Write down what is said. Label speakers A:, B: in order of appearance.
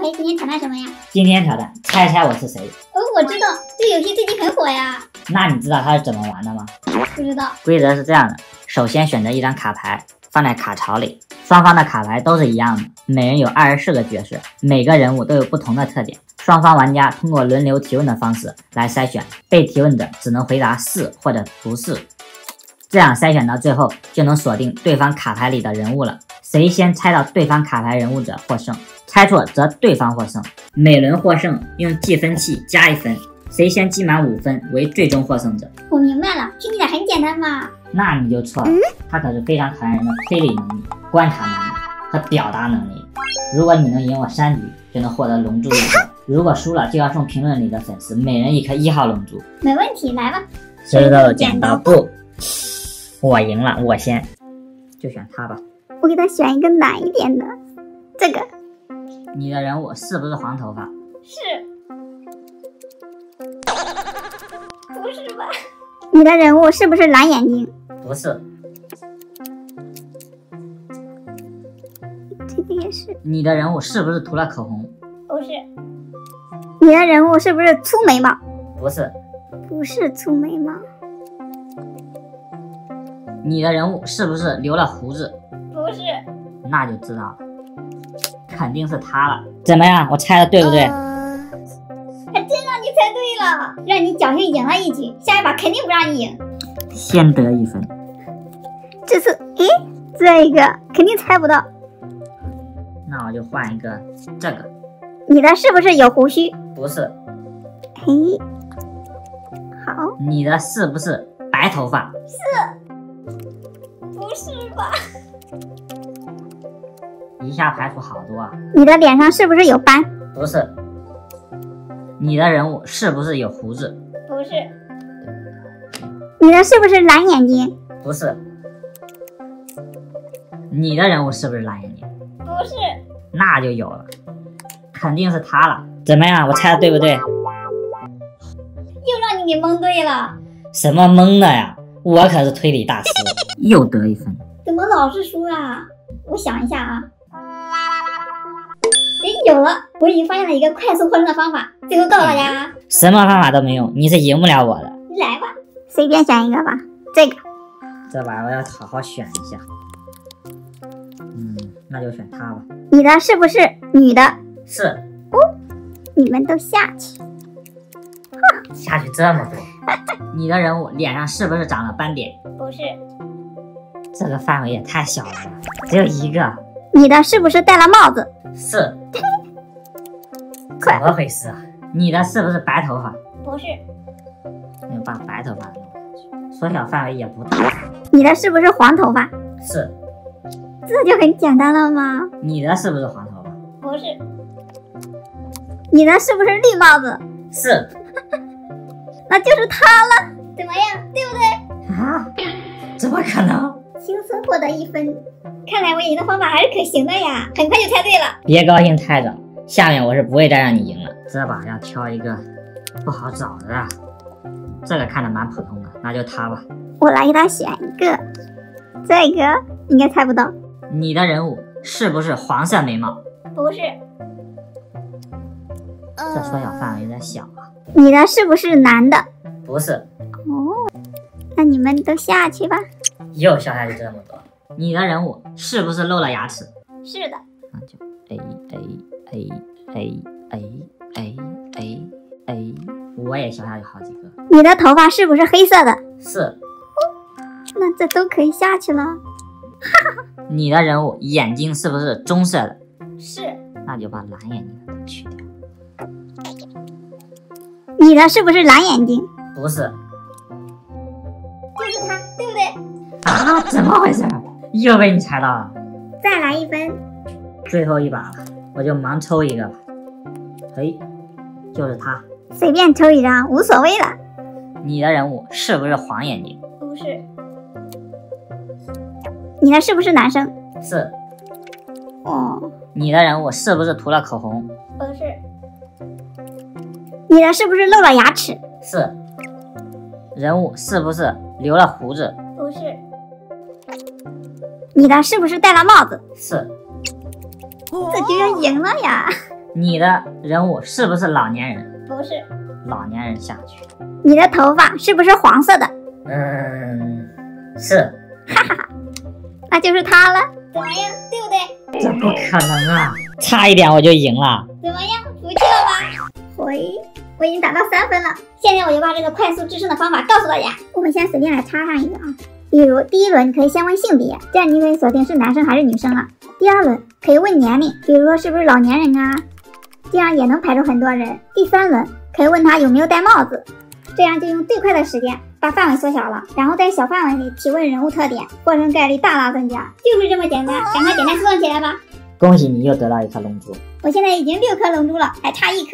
A: 黑，今天挑战什么呀？
B: 今天挑战猜猜我是谁。
A: 哦，我知道，这个游戏最近很火呀。
B: 那你知道它是怎么玩的吗？
A: 不知道。
B: 规则是这样的，首先选择一张卡牌，放在卡槽里，双方的卡牌都是一样的，每人有24个角色，每个人物都有不同的特点。双方玩家通过轮流提问的方式来筛选，被提问者只能回答是或者不是，这样筛选到最后就能锁定对方卡牌里的人物了。谁先猜到对方卡牌人物者获胜，猜错则对方获胜。每轮获胜用计分器加1分，谁先积满5分为最终获胜者。
A: 我明白了，听起来很简单嘛。
B: 那你就错了，它可是非常考验人的推理能力、观察能力和表达能力。如果你能赢我3局，就能获得龙珠1颗；如果输了，就要送评论里的粉丝每人1颗1号龙珠。
A: 没问题，来吧。
B: 石头剪刀布，我赢了，我先，就选他吧。
A: 我给他选一个难一点的，这个。
B: 你的人物是不是黄头发？
A: 是。不是吧？你的人物是不是蓝眼睛？
B: 不是。
A: 这个也是。
B: 你的人物是不是涂了口红？
A: 不是。你的人物是不是粗眉毛？
B: 不是。
A: 不是粗眉毛。
B: 你的人物是不是留了胡子？
A: 不是。
B: 那就知道了，肯定是他了。怎么样，我猜的对不对？
A: 还真让你猜对了，让你侥幸赢了1局，下一把肯定不让你赢。
B: 先得1分。
A: 这次，这个肯定猜不到。
B: 那我就换一个这个。
A: 你的是不是有胡须？
B: 不是。
A: 嘿，好。
B: 你的是不是白头发？
A: 是。不是吧？
B: 一下排除好多啊。
A: 你的脸上是不是有斑？
B: 不是。你的人物是不是有胡子？
A: 不是。你的是不是蓝眼睛？
B: 不是。你的人物是不是蓝眼睛？
A: 不是。
B: 那就有了，肯定是他了。怎么样，我猜的对不对？
A: 又让你给蒙对了。
B: 什么蒙的呀？我可是推理大师。又得1分。
A: 怎么老是输啊？我想一下啊。有了，我已经发现了一个快速获胜的方法，最后告诉大家。
B: 什么方法都没用，你是赢不了我的。
A: 来吧，随便选一个吧。这个。
B: 这把我要好好选一下。那就选他吧。
A: 你的是不是女的？
B: 是。
A: 哦，你们都下去。
B: 下去这么多。你的人物脸上是不是长了斑点？
A: 不是。
B: 这个范围也太小了吧，只有1个。
A: 你的是不是戴了帽子？
B: 是。怎么回事啊？你的是不是白头发？
A: 不是。
B: 你把白头发弄下去，缩小范围也不大。
A: 你的是不是黄头发？
B: 是。
A: 这就很简单了吗？
B: 你的是不是黄头发？
A: 不是。你的是不是绿帽子？
B: 是。
A: 那就是他了，怎么样，对不对？
B: 啊？怎么可能？
A: 轻松获得1分，看来我赢的方法还是可行的呀，很快就猜对了。
B: 别高兴太早，下面我是不会再让你赢了。这把要挑一个不好找的啊，这个看着蛮普通的，那就他吧。
A: 我来给他选一个，这个应该猜不到。
B: 你的人物是不是黄色眉毛？
A: 不是。
B: 这缩小范围有点小啊。
A: 你的是不是男的？
B: 不是。
A: 哦，那你们都下去吧。
B: 又消下去这么多。你的人物是不是露了牙齿？
A: 是的。
B: 那就 A， 我也消下去好几个。
A: 你的头发是不是黑色的？
B: 是。
A: 那这都可以下去了。
B: 你的人物眼睛是不是棕色的？
A: 是。
B: 那就把蓝眼睛的去掉。
A: 你的是不是蓝眼睛？
B: 不是。
A: 就是他，对不对？
B: 啊，怎么回事？又被你猜到了。
A: 再来1分。
B: 最后一把了，我就盲抽一个吧。就是他。
A: 随便抽一张，无所谓了。
B: 你的人物是不是黄眼睛？
A: 不是。你的是不是男生？
B: 是。
A: 哦。
B: 你的人物是不是涂了口红？
A: 不是。你的是不是露了牙齿？
B: 是。人物是不是留了胡子？
A: 不是。你的是不是戴了帽子？
B: 是。
A: 这就要赢了呀！
B: 你的人物是不是老年人？
A: 不是。
B: 老年人下去。
A: 你的头发是不是黄色的？
B: 是。
A: 哈哈哈，那就是他了。怎么样，对不对？
B: 这不可能啊！差一点我就赢了。
A: 怎么样，服气了吧？喂，我已经打到3分了。现在我就把这个快速制胜的方法告诉大家。我们先随便来插上一个啊，比如第一轮你可以先问性别，这样你可以锁定是男生还是女生了。第二轮可以问年龄，比如说是不是老年人啊，这样也能排除很多人。第3轮可以问他有没有戴帽子，这样就用最快的时间把范围缩小了，然后在小范围里提问人物特点，获胜概率大大增加，就是这么简单。赶快简单速算起来吧！
B: 恭喜你又得到1颗龙珠。
A: 我现在已经6颗龙珠了，还差1颗。